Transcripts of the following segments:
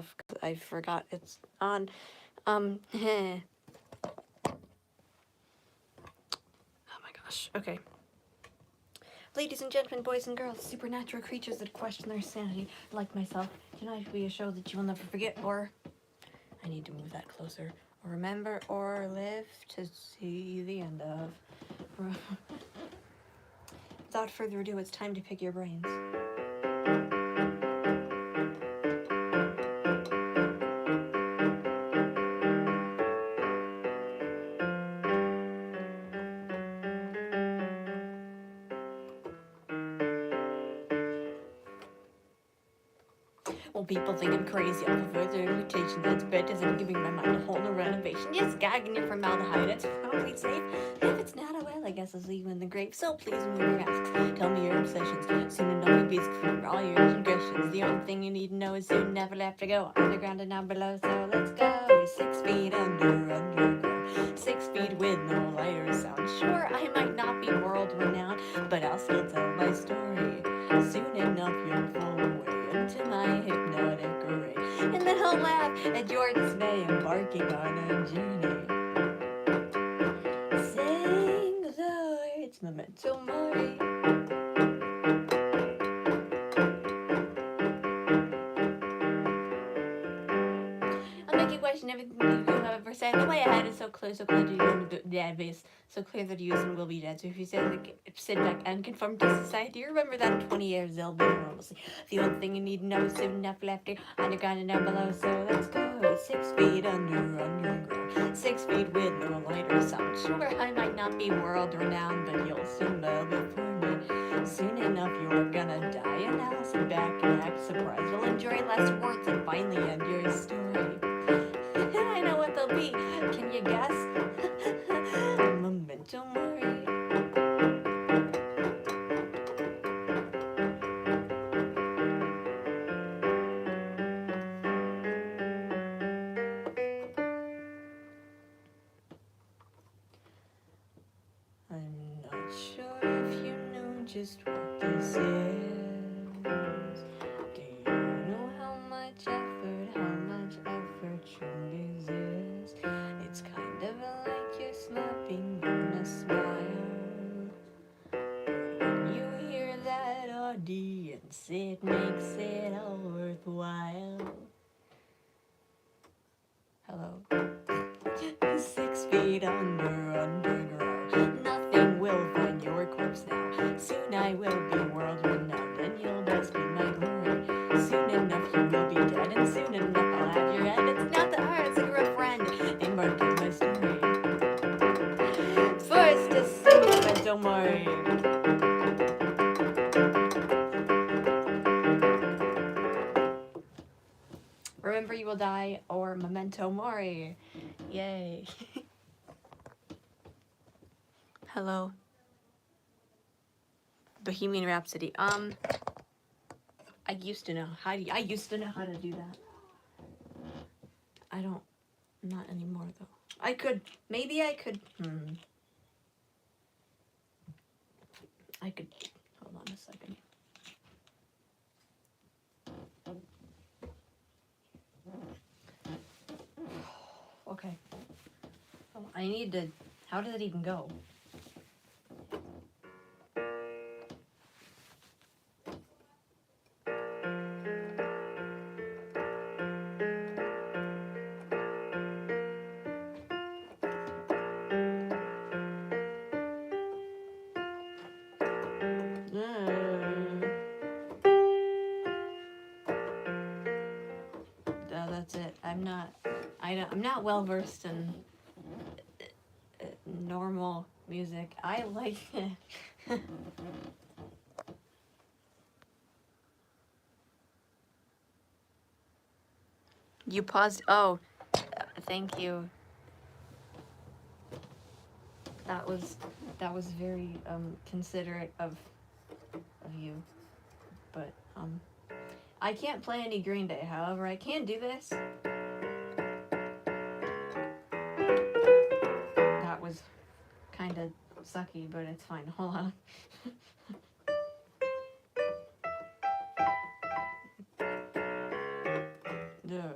'cause I forgot it's on. Oh my gosh. Okay. Ladies and gentlemen, boys and girls, supernatural creatures that question their sanity, like myself, tonight will be a show that you will never forget, or I need to move that closer, or remember, or live to see the end of. Without further ado, it's time to pick your brains. Well, people think I'm crazy off of further irritation. That's better than giving my mind a whole new renovation. Just gagging your formaldehyde, it's probably safe. If it's not, oh well, I guess I'll see you in the grave. So please move your masks. Tell me your obsessions. Soon enough you'll be excluded from all your transgressions. The only thing you need to know is soon never left to go. Underground and down below, so let's go. 6 feet underground. 6 feet with no light or sound. Sure, I might not be world renowned, but I'll still tell my story. Soon enough you'll fall away into my hypnotic array, and then I'll laugh at your dismay, embarking on a journey. Sing the words, memento mori. I'll make you question everything you have ever said. The way ahead is so clear that you don't do database, so clear that you soon will be dead. So if you sit back and conform to society, remember that in 20 years they'll be normalcy. The only thing you need to know is soon enough left here, underground and down below. So let's go. 6 feet underground. 6 feet with no light or sound. Sure, I might not be world renowned, but you'll soon know before me. Soon enough you're gonna die, and I'll sit back and act surprised. You'll enjoy less words and finally end your story. I know what they'll be. Can you guess? Memento mori. I'm not sure if you know just what this is. Do you know how much effort truly exists? It's kind of like you're slapping on a smile. But when you hear that audience, it makes it all worthwhile. Hello. 6 feet underground. Nothing will find your corpse now. Soon I will be world renowned, and you'll best be my glory. Soon enough you will be dead, and soon enough I'll have your head. It's not the art, it's your friend. Embarking my story. First to sing memento mori. Remember you will die, or memento mori. Yay. Hello. Bohemian Rhapsody. I used to know how to do that. I don't, not anymore though. Maybe I could, hold on a second. Okay. Oh, I need to, how did it even go? That's it. I'm not well versed in normal music. I like it. You paused. Oh, thank you. That was very considerate of you. But I can't play any Green Day. However, I can do this. That was kind of sucky, but it's fine. Hold on. Duh.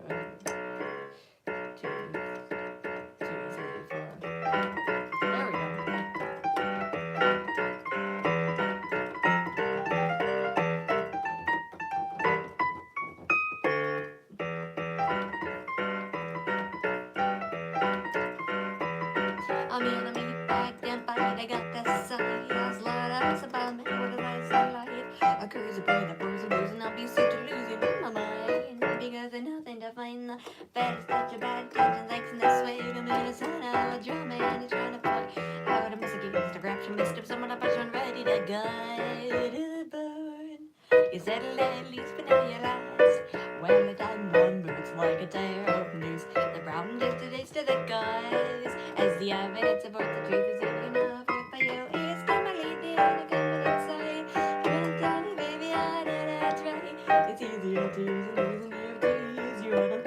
I'm in a meat bag, then fight. I got the side. I was lot of about me with a nice life. A cruiser, breathe, a bruise, and I'll be such a losing in my mind. Because there's nothing to find the fattest touch of bad intentions. Thanks in this way to Minnesota. A drum man is trying to fight. Out of Michigan, to grab some mist of someone up, I'm ready to go to the burn. You settle at least for now you last. Well, the time one boots like a tear of news. The problem just a taste of the guys. As the evidence supports the truth is even enough for you. It's time I lead the other coming inside. You wanna tell me, baby, I know that's right. It's easier to use and lose and to use. You wanna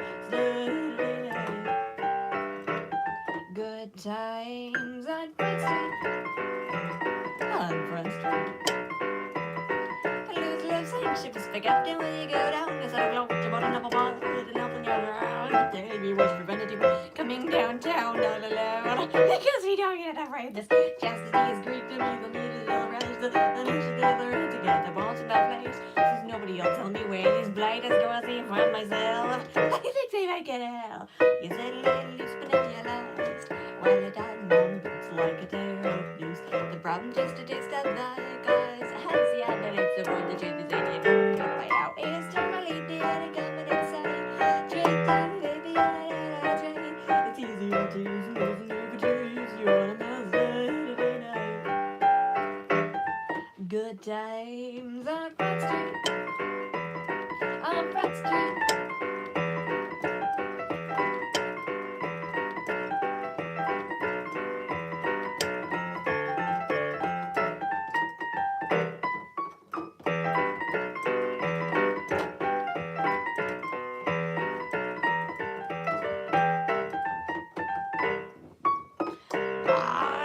good times on Front Street. On Front Street. I lose love saying shit is forgotten when you go down. Cause I don't know what you want another ball. There's nothing you're around. Baby, what's prevented you from coming downtown all alone? Because we don't get enough right. This chastity is Greek to me. The need is all around. The nation is all around to get the balls in my place. There's nobody else tell me where these blights go. I see from myself. I think they might get hell. You said a little loose, but then you lost. While the time boots like a tear of news. The problem just a taste of the guys. Has the evidence support the truth is they didn't play out. It's time I lead the other coming inside. Drink time, baby, I train. It's easier to use and lose and never choose. You wanna know Saturday night. Good times on Front Street. On Front Street.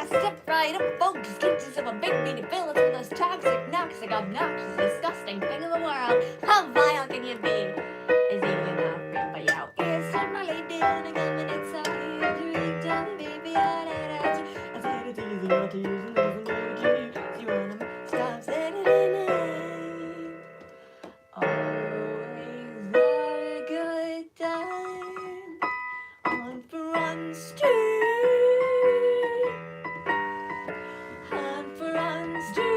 Step right up, folks. Get yourself a big meaty villain for those toxic, noxic, obnoxious, disgusting thing in the world. How vile can you be? Is even not rip by out. It's time I lay down and coming inside. Drink down, baby, I said it's easier to use and lose and never choose. You wanna stop Saturday night. Always a good time on Front Street. On Front Street.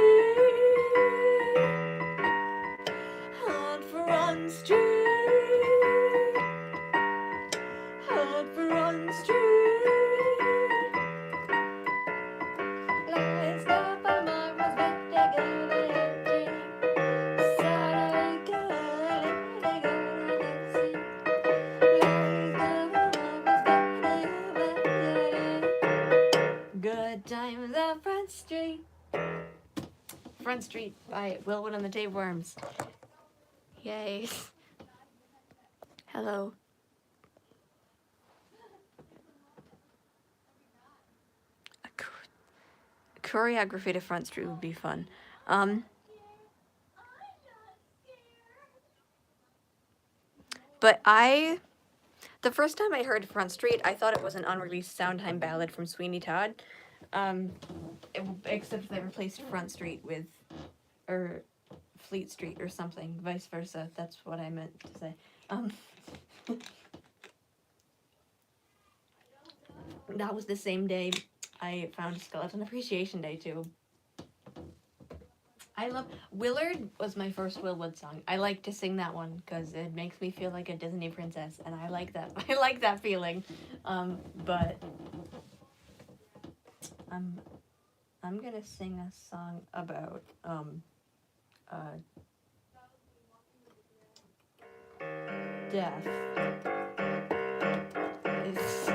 On Front Street. On Front Street. Let's go for Mama's birthday, go to the tree. Saturday, go to the sea. Good times on Front Street. Front Street by Willwood and the Tapeworms. Yay. Hello. A choreography to Front Street would be fun. But the first time I heard Front Street, I thought it was an unreleased Soundtime ballad from Sweeney Todd. Except they replaced Front Street with, or Fleet Street or something, vice versa. That's what I meant to say. That was the same day I found Skeleton Appreciation Day too. I love Willard was my first Willwood song. I like to sing that one because it makes me feel like a Disney princess, and I like that. I like that feeling. But I'm gonna sing a song about death. It's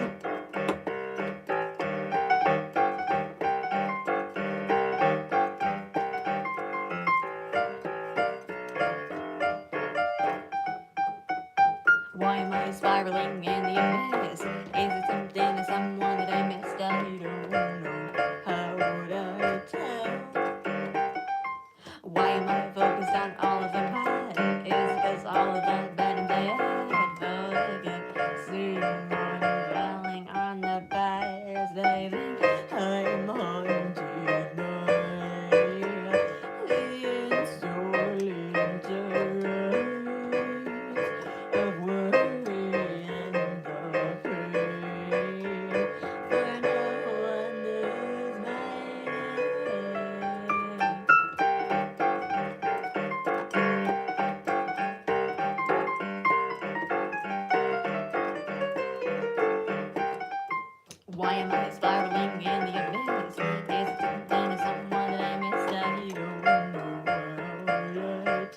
why am I spiraling in the abyss? Is it something or someone that I missed? I don't know. How would I tell? Why am I focused on all of the bad? Is it because all of that bad and bad? Forget seeing one dwelling on the past. I think I'm haunted by the insolent of worry and the pain. For no one Why am I spiraling in the abyss? Is it something or someone that I missed? I don't know yet.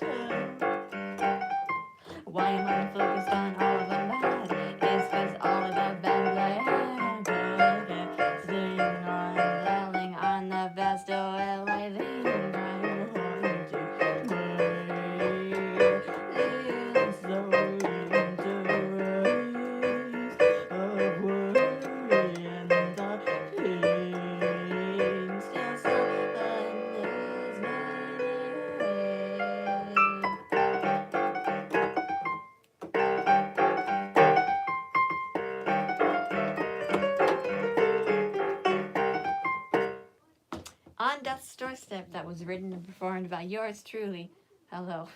Why am I focused on all of them bad? It's 'cause all of the bad sitting on, dwelling on the best of everything. I'm going to break this soul into rays of worry and the pain still something is On Death's Doorstep, that was written and performed by yours truly. Hello.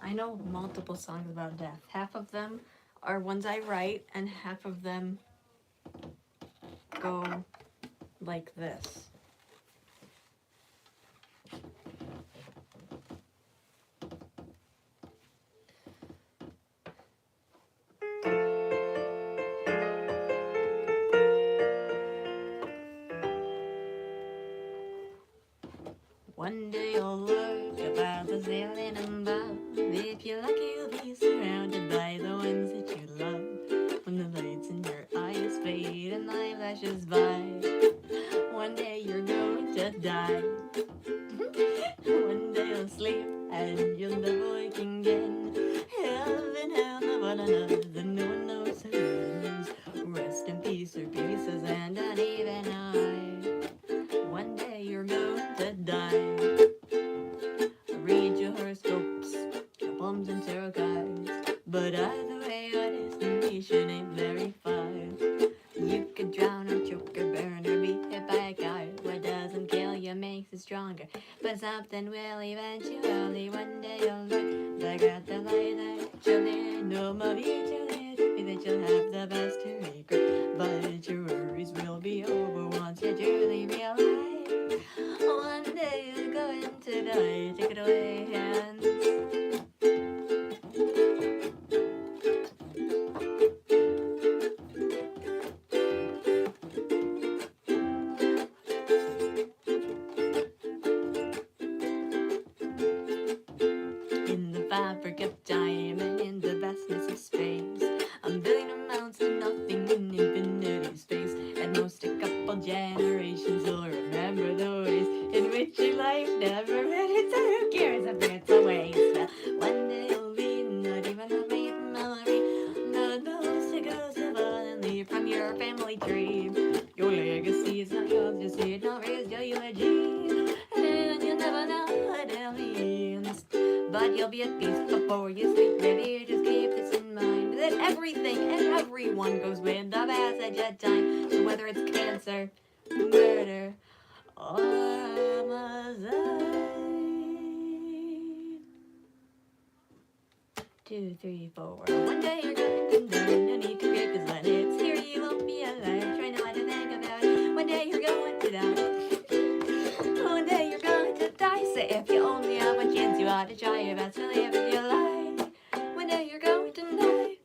I know multiple songs about death. Half of them are ones I write, and half of them go like this. One day you'll learn about the ceiling above. If you're lucky, you'll be surrounded by the ones that you love. When the lights in your eyes fade and life flashes by, one day you're going to die. One day you'll sleep and you'll never wake again. Heaven, hell, but another, no one knows who is. Rest in peace or pieces and uneven eye. One day you're going to die. Read your horoscopes, your palms and tarot cards. But either way, your destination ain't very far. You could drown or choke or burn or be hit by a car. What doesn't kill you makes you stronger. But something will eventually, one day you'll look back at the light that you'll need. No more future that you'll have the best to regret. But your worries will be over once you truly realize. One day you're going to die. Take it away, hands. In the fabric of time and in the vastness of space, a billion amounts of nothing in infinity space. At most a couple generations will remember the ways in which your life never mattered. So who cares if it's a waste? Well, one day you'll be not even a brief memory. Not most it goes to violently from your family tree. Your legacy is not yours, just it not raised your eulogy. And you'll never know what it means. But you'll be at peace before you sleep, baby. Just keep this in mind, that everything and everyone goes with the passage of time. So whether it's cancer, murder, or homicide. 2, 3, 4. One day you're going to die. No need to fear, 'cause when it's here you won't be alive. Try not to think about it. One day you're going to die. One day you're going to die. So if you only have a chance, you ought to try your best to live your life. One day you're going to die.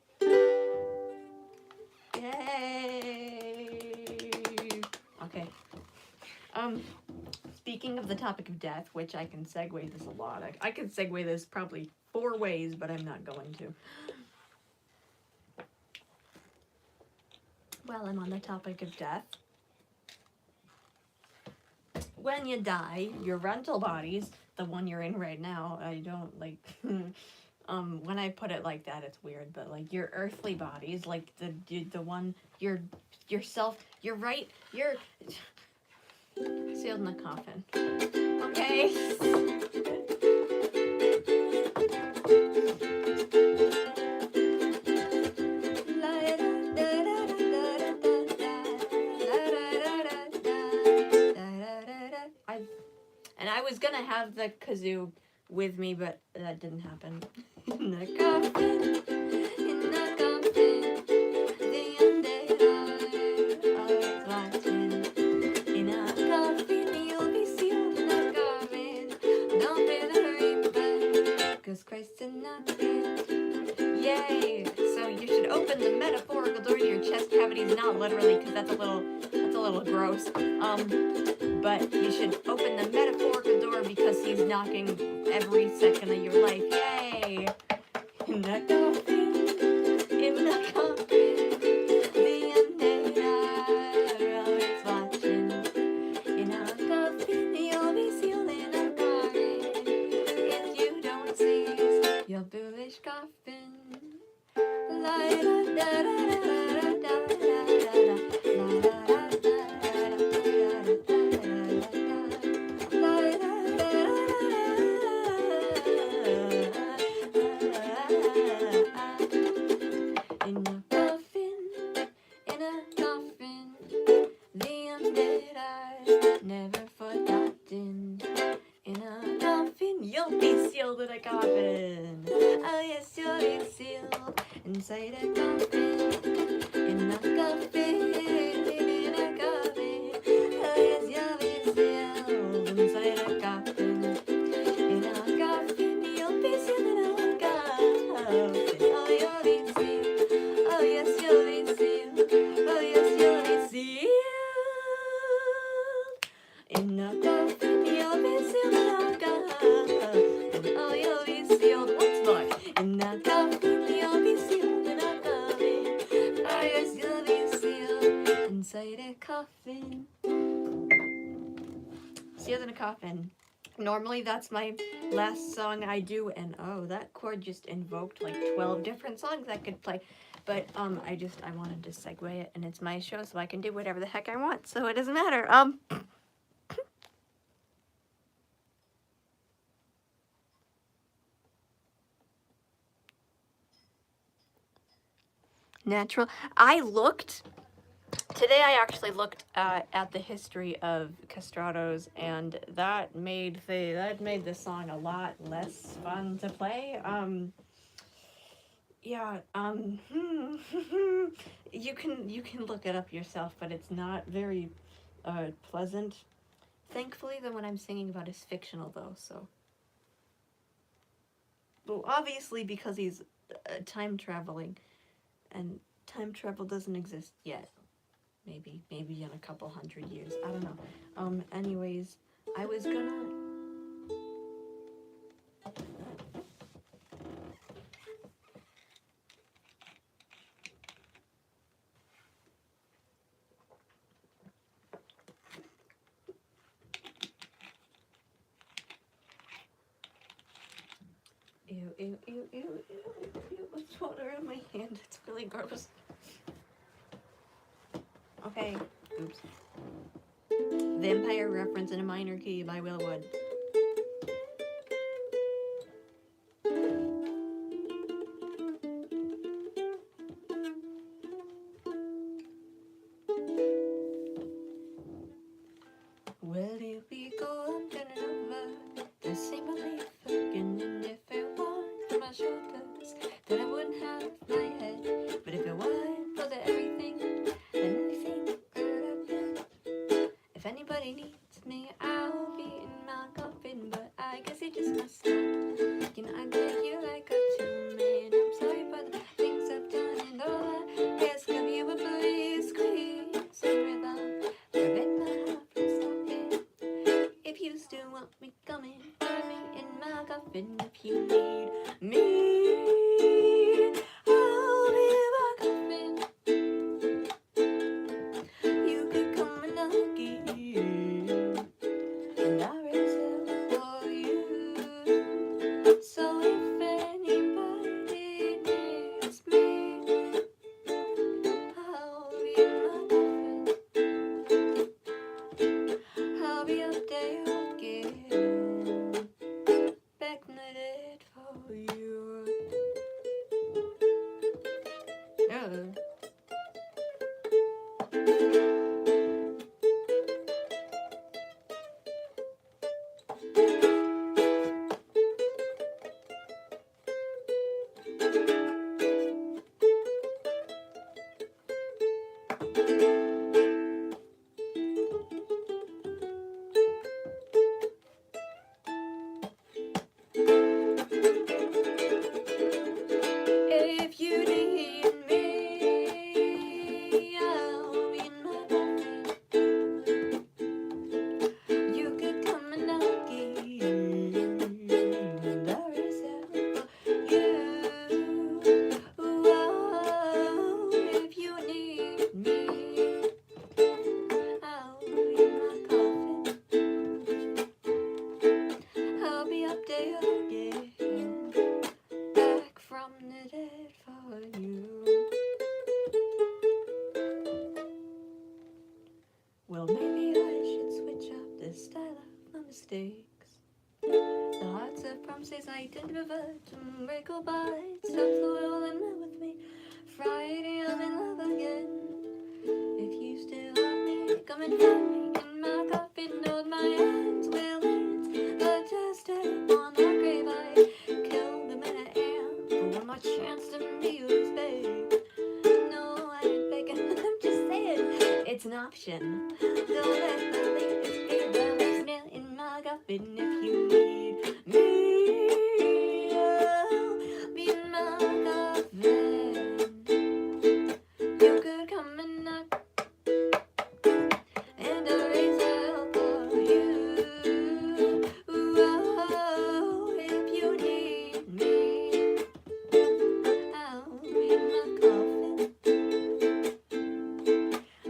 Yay! Okay. Speaking of the topic of death, which I can segue this a lot. I could segue this probably 4 ways, but I'm not going to. Well, I'm on the topic of death. When you die, your rental bodies, the one you're in right now, I don't like, when I put it like that, it's weird, but like your earthly bodies, like the one, yourself, you're sealed in the coffin. Okay. was gonna have the kazoo with me, but that didn't happen. In the coffin, in the coffin, the undead are always watching. In a coffin, you'll be sealed in a coffin. Don't be the reaper, 'cause Christ did not get. Yay! So you should open the metaphorical door to your chest cavities, not literally, because that's a little gross. But you should open the metaphorical door because he's knocking every second of your life. Yay! In the coffin, in the coffin, the undead are always watching. In a coffin, you'll be sealed in a coffin. If you don't seize your foolish coffin. La da da da da da da da da da. Inside a coffin, in a coffin, in a coffin. Oh yes, you'll be sealed inside a coffin. In a coffin, you'll be sealed in a coffin. Oh, you'll be sealed. Oh yes, you'll be sealed. Oh yes, you'll be sealed. In a coffin, you'll be sealed in a coffin. Oh, you'll be sealed once more. In a coffin, you'll be sealed. Inside a coffin. Sealed in a coffin. Normally that's my last song I do, and oh, that chord just invoked like 12 different songs I could play. But I wanted to segue it, and it's my show, so I can do whatever the heck I want, so it doesn't matter. Natural. Today I actually looked at the history of castratos, and that made the song a lot less fun to play. You can look it up yourself, but it's not very pleasant. Thankfully, the one I'm singing about is fictional, though. So, well, obviously because he's time traveling, and time travel doesn't exist yet. Maybe in a couple hundred years. I don't know. Anyways, I was gonna... Ew. What's water in my hand? It's really gross. Okay. Oops. Vampire reference in a minor key by Will Wood. Will you be going and over the same belief again? And if it weren't for my shoulders, then I wouldn't have my head. But if it weren't for the everything and anything that I've been, if anybody needs me, I'll be in my coffin. But I guess it just must stop. You know, I get you like a two-man. I'm sorry for the things I've done, and all I ask of you, but please squeeze some rhythm. Prevent my heart from stopping. If you still want me coming, put me in my coffin. If you need me, I'll be in my coffin. You could come and again. little bite. Stop swirling around with me. Friday, I'm in love again. If you still love me, come and find me in my coffin. Hold my hands, will dance. But just step on the grave. I killed the man I am. But one more chance to be yours, babe. No, I ain't begging. I'm just saying it's an option. Don't let the latest be the last nail in my coffin. If you need me, oh, be in my coffin. You could come and knock, and I'll raise hell for you. Oh, if you need me, I'll be in my coffin.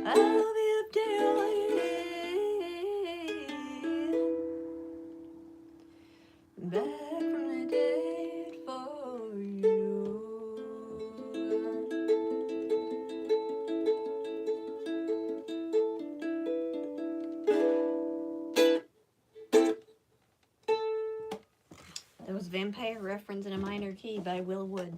I'll be up there waiting, back from the dead for you. That was Vampire Reference in a Minor Key by Will Wood.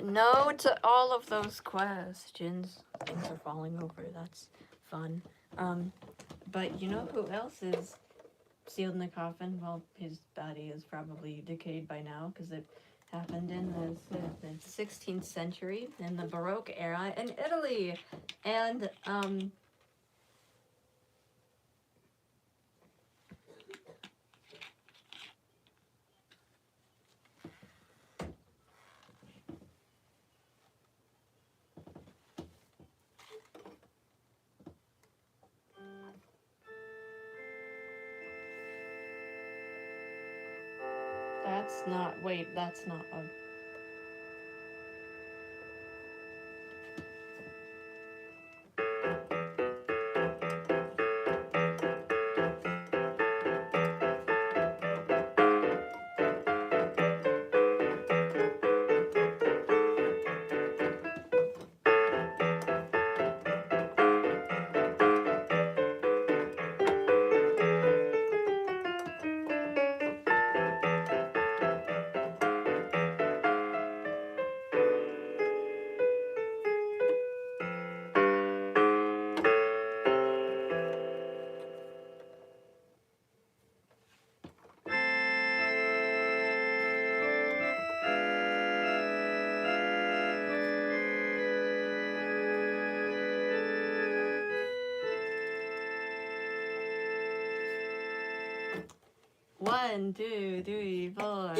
No to all of those questions. Things are falling over, that's fun. But you know who else is sealed in the coffin? Well, his body is probably decayed by now, because it happened in the 16th century, in the Baroque era, in Italy. And, that's not, wait, that's not a... One, two, three, four.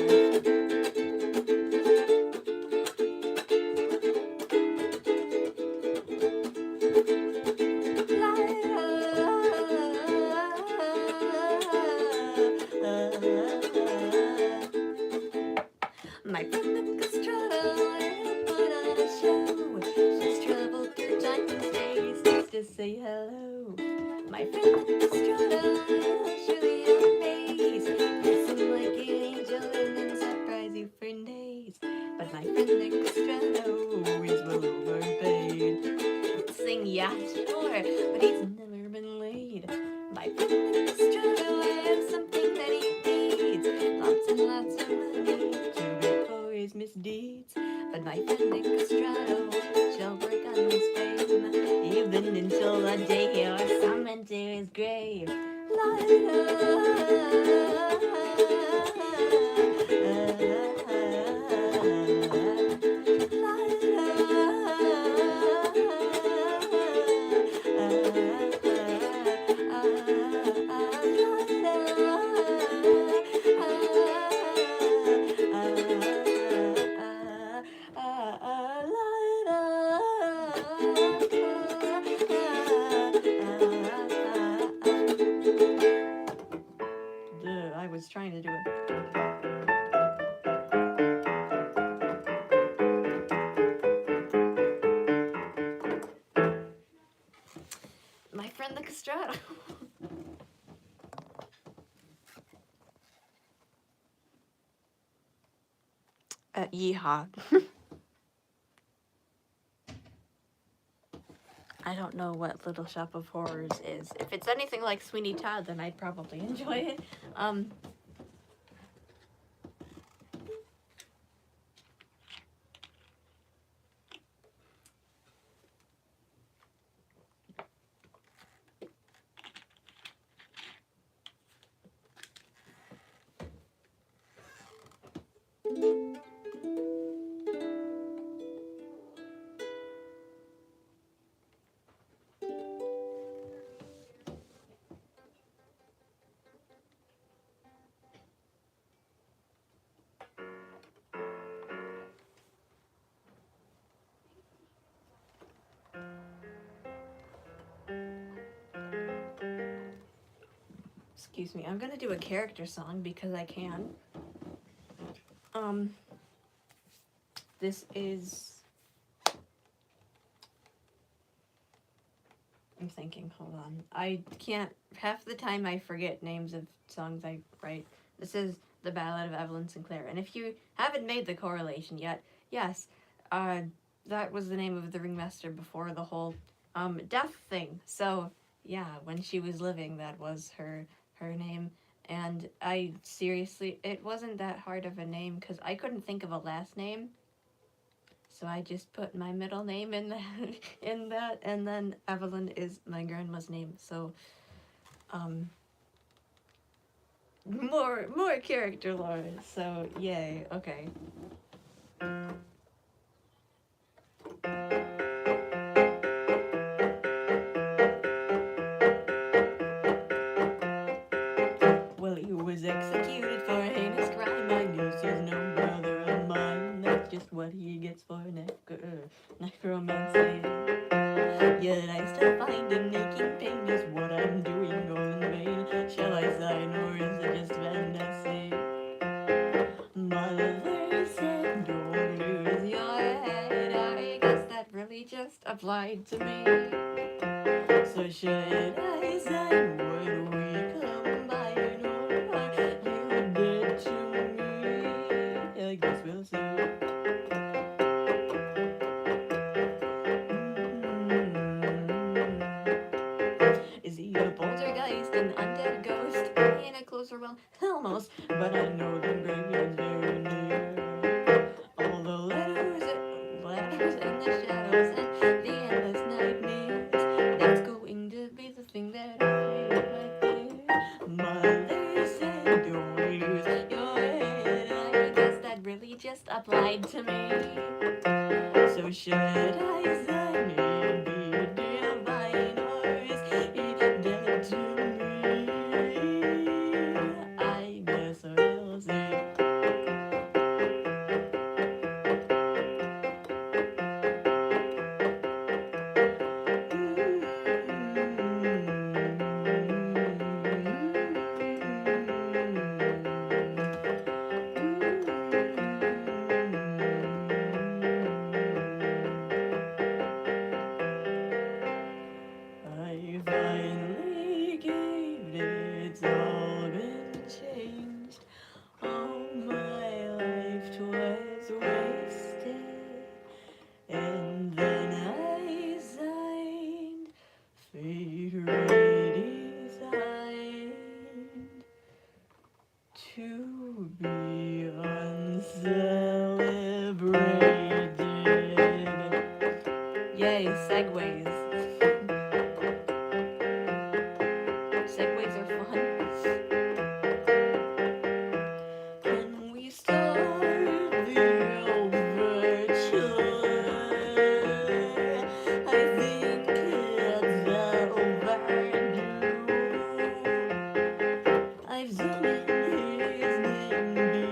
My friend Castrata put on a show. She's traveled through time and space just to say hello. My friend Castrata, show you a face. Listen like an angel and then surprise you for days. But my friend Castrata is well overpaid. Sing yeah, sure, but he's never been laid. My friend Castrata has something that he needs. Lots and lots of money to pay for his misdeeds. But my friend Castrata shall work on his fame, even until the day you're summoned to his grave. I was trying to do it. My friend the Castrato. Yeehaw. I don't know what Little Shop of Horrors is. If it's anything like Sweeney Todd, then I'd probably enjoy it. Excuse me, I'm gonna do a character song because I can. This is... I'm thinking, hold on. I can't, half the time I forget names of songs I write. This is The Ballad of Evelyn Sinclair. And if you haven't made the correlation yet, yes, that was the name of the ringmaster before the whole death thing. So, yeah, when she was living, that was her name. And I seriously, it wasn't that hard of a name because I couldn't think of a last name. So I just put my middle name in that, and then Evelyn is my grandma's name. So, more character lore. So yay. Okay. Well, he was executed for a heinous crime. I guess he's no brother of mine. That's just what he gets for necromancy. Yet I still find him making pain. Is what I'm doing all in vain? Shall I sign or is it just fantasy? Mother said, don't lose your head. I guess that really just applied to me. So should I sign? Would we combine or are you dead to me? I guess we'll see. Is he a poltergeist, an undead ghost, in a closer realm? Almost, but I know the graveyard's very near. All the letters and the shadows and the endless nightmares, that's going to be the thing that I feel right there. Mother said, don't lose your head. I guess that really just applied to me. So should I sign and be divine, or is it dead to me? I guess we'll see. I finally gave it, it's all been changed. All my life 'twas wasted, and then I signed, fate redesigned, to be uncelebrated. Yay, segues. Segues are fun. Can we start the overture? I think it's overdue. I've seen his name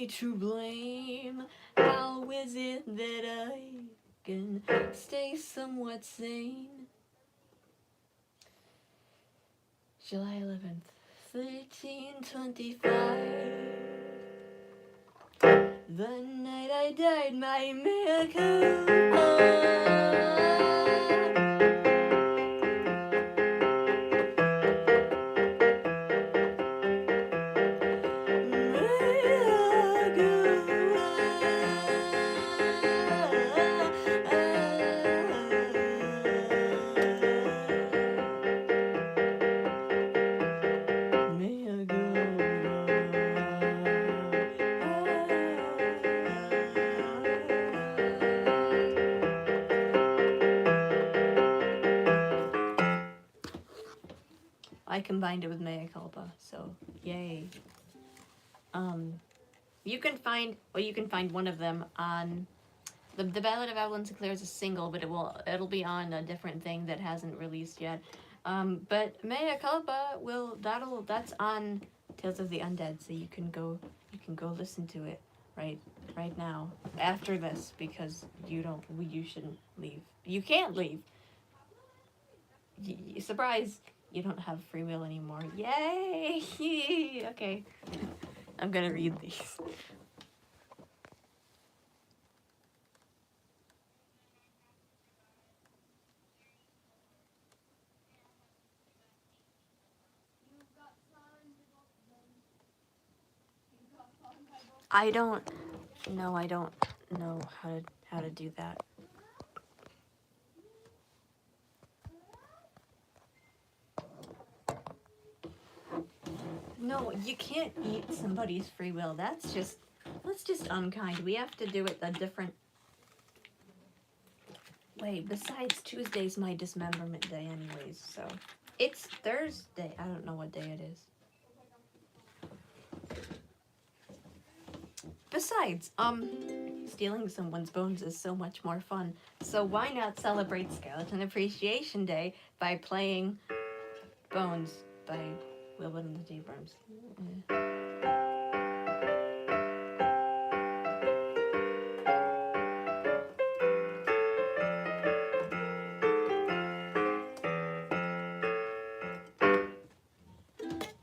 to blame? How is it that I can stay somewhat sane? July 11th, 1325. The night I died, my mea culpa. I combined it with mea culpa, so yay. You can find one of them on the Ballad of Evelyn Sinclair is a single, but it'll be on a different thing that hasn't released yet. But mea culpa that's on Tales of the Undead, so you can go listen to it right now after this, because you shouldn't leave. You can't leave. Surprise! You don't have free will anymore. Yay! Okay. I'm gonna read these. I don't know how to do that. No, you can't eat somebody's free will. That's just unkind. We have to do it a different way. Besides, Tuesday's my dismemberment day anyways, so it's Thursday. I don't know what day it is. Besides, stealing someone's bones is so much more fun. So why not celebrate Skeleton Appreciation Day by playing Bones by Wilbur and the Deeworms?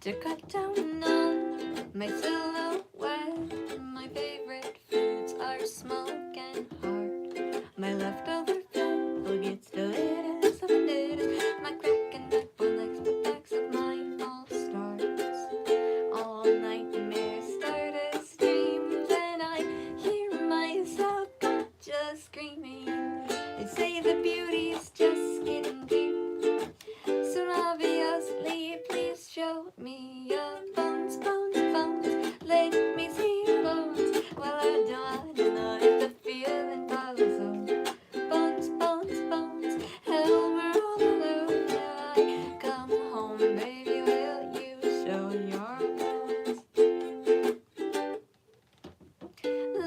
To cut down on my silhouette, my favorite foods are smoke and hard. My leftover food gets deleted, so it is. My crack and backbone legs, the backs of my all starts. All nightmares start as dreams, and I hear myself just screaming. They say the beauty's just getting deep. So obviously, please show me your bones, bones, bones. Let me see your bones. Well, I don't know if the feeling follows on. Bones, bones, bones. Hell, we're all alone. Now I come home, baby, will you show your bones?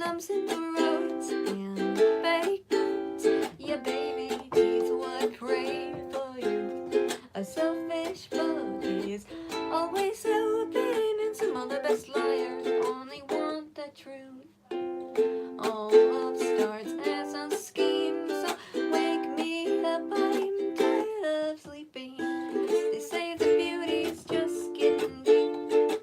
Lumps in the roads and bacons. Yeah, baby, teeth would pray for you. A selfish book is always so open, and some of the best liars only want the truth. All love starts as a scheme, so wake me up, I'm tired of sleeping. They say the beauty's just getting deep,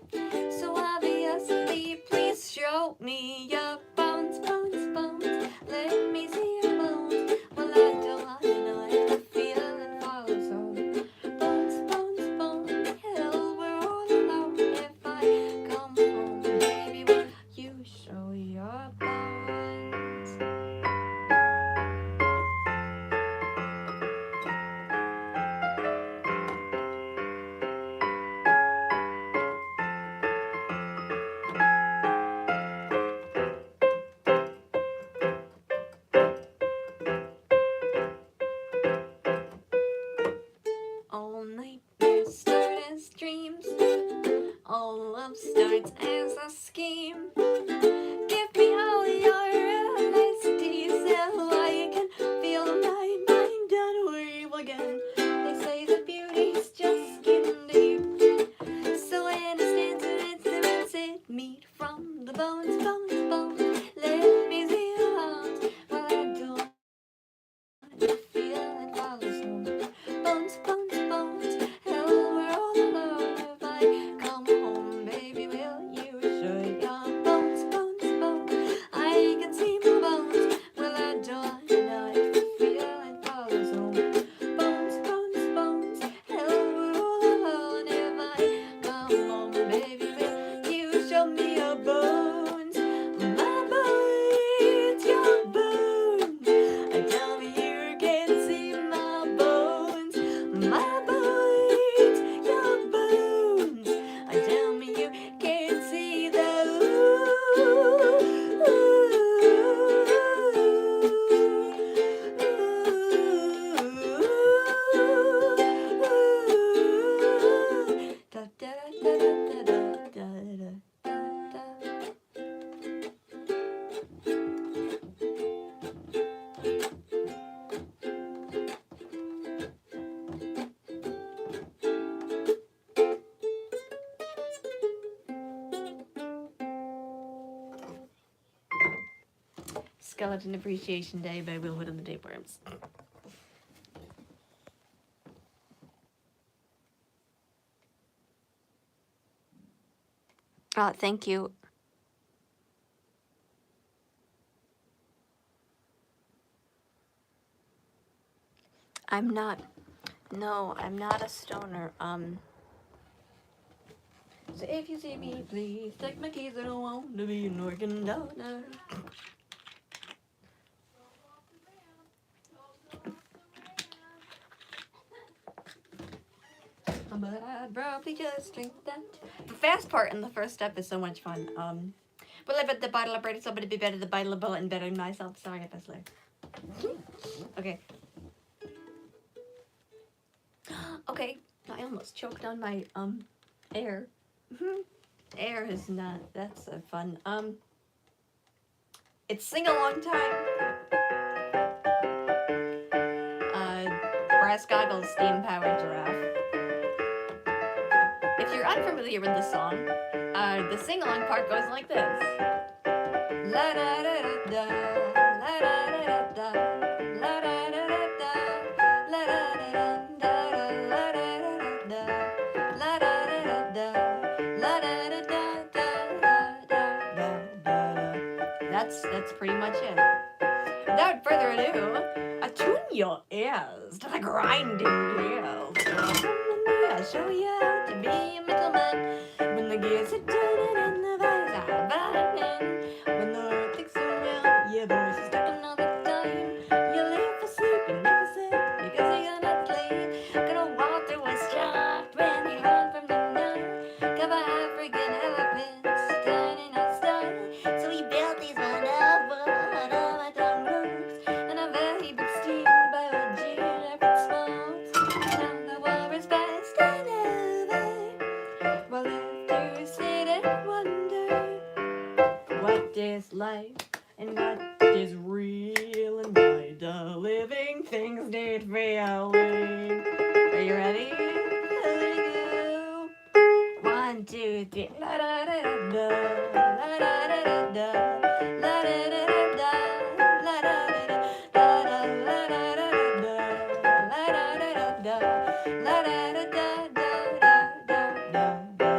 so obviously please show me your bones, bones, bones. Let me see your bones. Well, I don't know if the feeling follows on. Bones, bones, bones. Hell, we're all alone if I come home. Skeleton Appreciation Day by Will Hood and the Tapeworms. Thank you. I'm not a stoner. So if you see me, please take my keys. I don't want to be an organ donor. But I'd probably just drink that. The fast part in the first step is so much fun. But I bet the bottle of bread is somebody be better the bottle of bullet and better than myself. Sorry, I fast Okay. Okay, I almost choked on my air. Air is not. That's so fun. It's sing along time. Brass goggles, steam powered giraffe. If you're unfamiliar with the song, the sing along part goes like this. La da da da da, la da da da da, la da da da da, la da da da da, la da da da da, la da da da da, la da da da da. That's pretty much it. Without further ado, attune your ears to the grinding gears. I'll show you how to be a middleman when the gears are turning and the vibes are burning. When the earth takes around, your voice is stuck another time. You live for sleep, you never sleep because you're not sleep. Gonna walk through a shot when you learn from the night. Cover African elephants, turning our style. So we built these wonderful automaton groups and a very big steamboat giraffe smokes. Now the war is past and over. While left to sit and wonder what is life and what is real and why the living things need feeling. Are you ready? Here we go. 1, 2, 3. La da da da da, la da da da da, la da da da da, la da da da da, la da da da da, la da da da da, la da da da da da da da.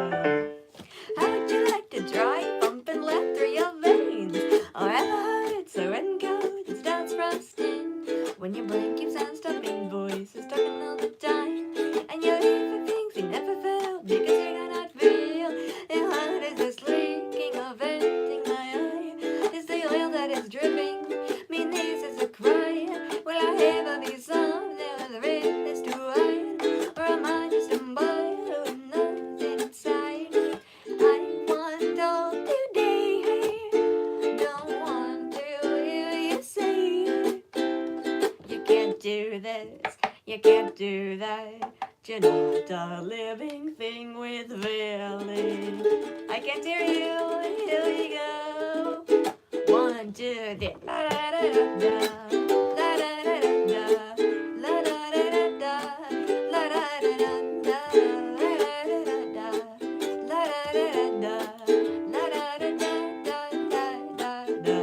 How'd you like to drive pumping lead through your veins? Or ever heard it so red and cold it starts frosting? When your brain keeps on stopping, voices talking all the time, and you live for things you never felt because you cannot feel. Your heart is just leaking or venting my eye. Is the oil that is dripping? Me knees is a cry. Will I ever be something with ribbons to hide? Or am I just a boy with nothing inside? I want all today. Don't want to hear you say you can't do this, you can't do that. You're not a living thing with feeling. I can't hear you. Here we go. 1, 2, 3. La da da da da. La da da da da. La da da da da. La da da da da. La da da da da. La da da da da. La da da da da da.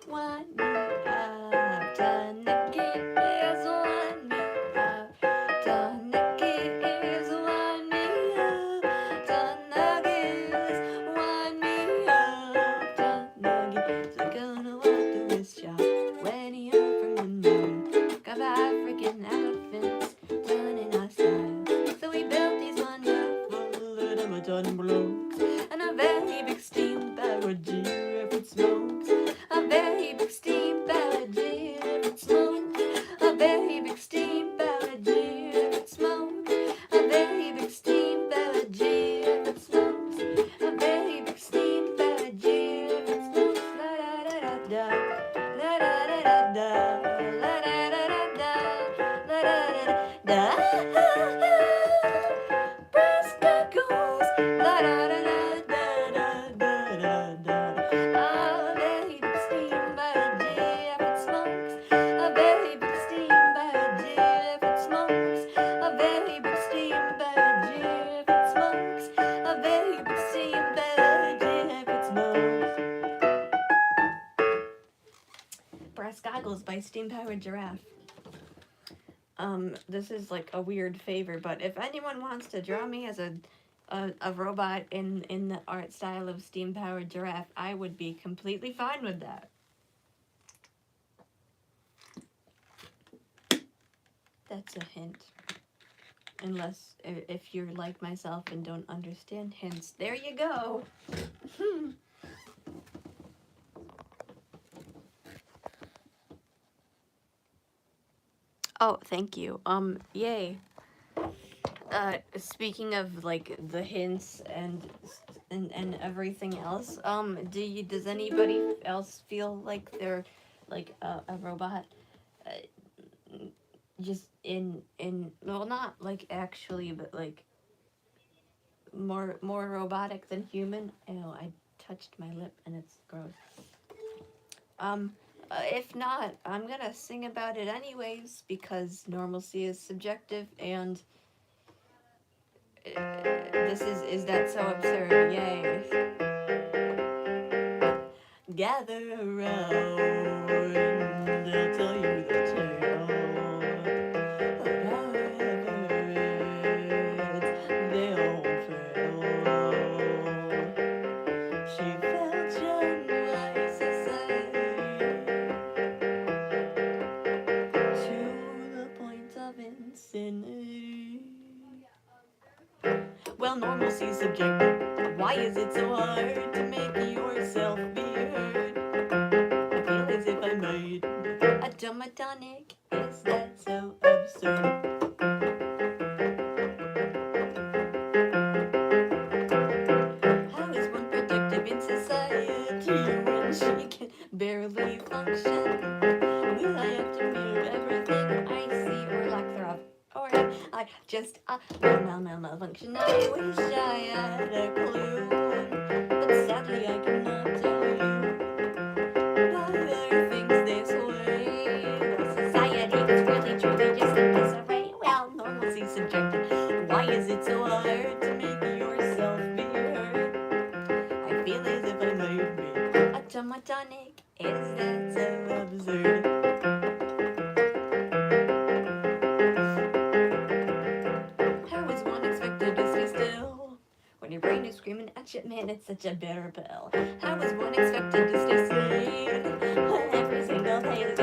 Wind me up, turn the gears, wind me up, turn the gears, wind me up, turn the gears, wind me up, turn the gears. We're gonna walk through this shop when you're from the moon. Got African elephants turning our style. So we built these wonderful automaton blocks and a very big steam powered giraffe with smokes. A very big steam powered giraffe with smoke. A very big steam powered giraffe with smoke. A very big steam powered giraffe with smoke. A very big steam powered giraffe with smoke. La da da da da. La da da da da. La da da da da. La da da da da. Brass goggles. La da da da da da da da. A very big steam powered giraffe with smokes. A very big steam powered giraffe with smokes. A very big steam powered giraffe with smokes. A very big steam powered giraffe with smokes. by Steam Powered Giraffe. This is like a weird favor, but if anyone wants to draw me as a robot in the art style of Steam Powered Giraffe, I would be completely fine with that. That's a hint. Unless if you're like myself and don't understand hints. There you go. Oh, thank you. Yay. Speaking of like the hints and everything else, does anybody else feel like they're like a robot? Just in well, not like actually, but like more robotic than human. Ew, I touched my lip and it's gross. If not, I'm gonna sing about it anyways because normalcy is subjective and this is that so absurd? Yay! Gather around, I'll tell you the tale of how everything they all fell. She felt young like society to the point of insanity. Well, normalcy's subjective. Why is it so hard to make yourself be heard? I feel as if I made a tomatonic. Is that so absurd? How is one productive in society when she can barely function? Will I have to move everything I see or lack thereof? Or am I just a malfunction? I wish I had a clue, but sadly I cannot tell you. Why are things this way? Society is really truly just a disarray. Well, normalcy's subjective. Why is it so hard to make yourself be heard? I feel as if I might be a tomatonic. Is that so absurd? How is one expected to stay still when your brain is screaming at you? Man, it's such a bitter pill. How is one expected to stay sane every single day?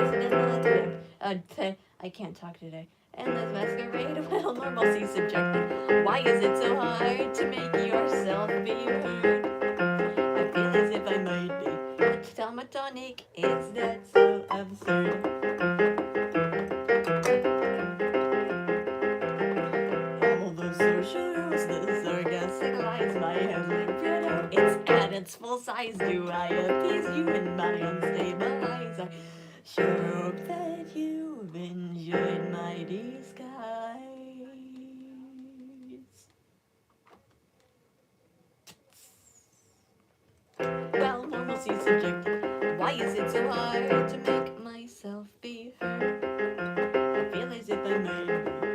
I can't talk today. Endless masquerade. Well, normalcy's subjective. Why is it so hard to make yourself be heard? I feel as if I might be a tomatonic. Is that so absurd? All the social rules, the sarcastic lies my head like printout. It's at its full size. Do I appease you in my unstable eyes? I sure hope that you've enjoyed my disguise. Well, normalcy's subjective. Why is it so hard to make myself be heard? I feel as if I might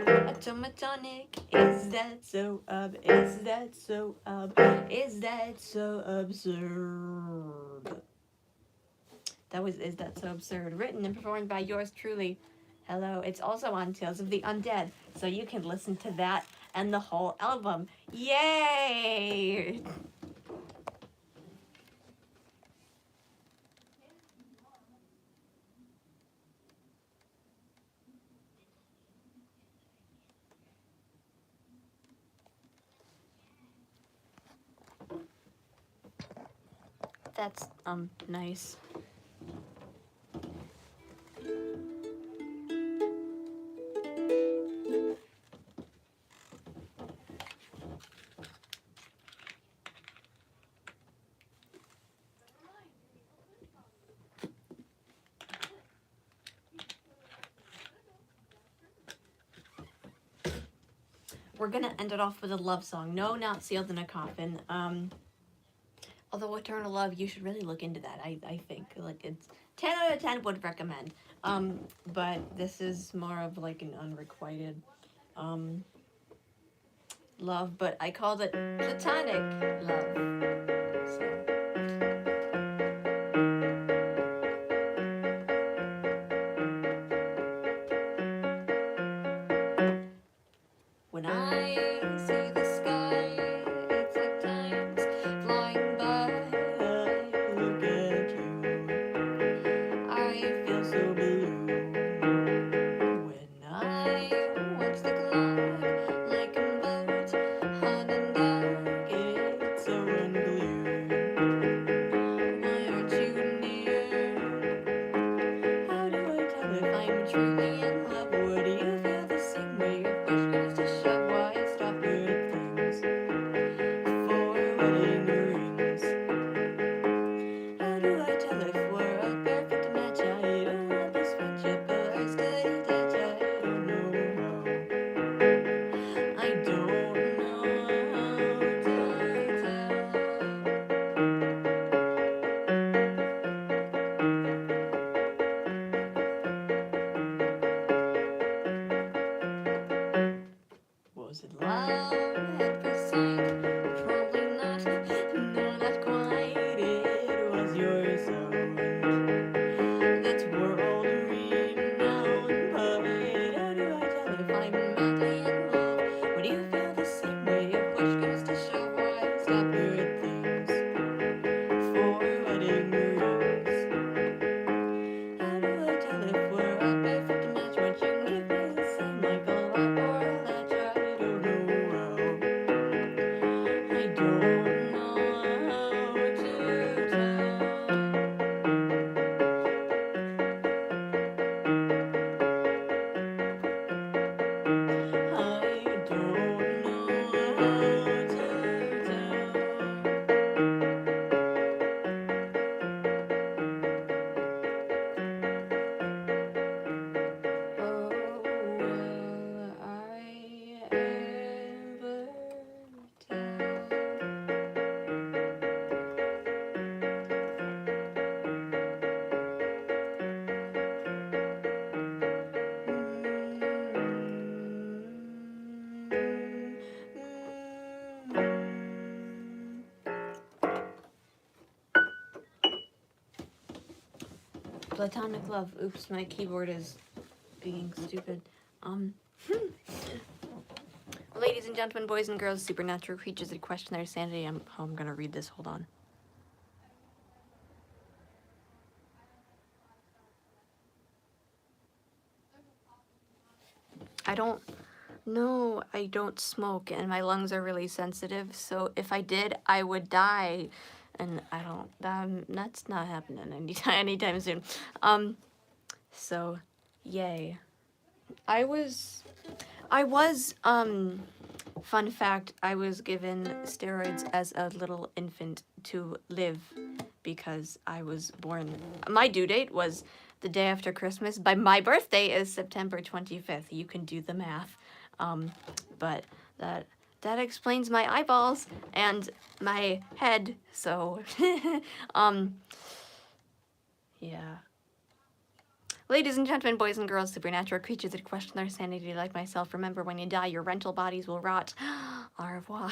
be a tomatonic. Is that so is that so absurd? That was Is That So Absurd, written and performed by yours truly. Hello. It's also on Tales of the Undead, so you can listen to that and the whole album. Yay! That's nice. We're gonna end it off with a love song. No, not Sealed in a Coffin. Although Eternal Love, you should really look into that. I think like it's 10 out of 10 would recommend. But this is more of like an unrequited love, but I called it platonic love. So Was it love at first sight? Probably not. No, not quite. It was your sound. That's world renowned. But how do I tell if I'm madly in love? Would you feel the same way if push comes to shove? Why stop good things for wedding rings? How do I tell if we're a perfect match? What you give me seem like a lot more than I don't know how. I don't know how to tell. I don't know how to tell. Oh, will I ever tell? Platonic love. Oops, my keyboard is being stupid. Ladies and gentlemen, boys and girls, supernatural creatures that question their sanity. I'm gonna read this. Hold on. I don't smoke, and my lungs are really sensitive. So if I did, I would die, and I don't. That's not happening anytime soon. So, yay. I was. Fun fact, I was given steroids as a little infant to live because I was born. My due date was the day after Christmas. By my birthday is September 25th. You can do the math. But that explains my eyeballs and my head. So, yeah. Ladies and gentlemen, boys and girls, supernatural creatures that question their sanity like myself, remember when you die, your rental bodies will rot. Au revoir.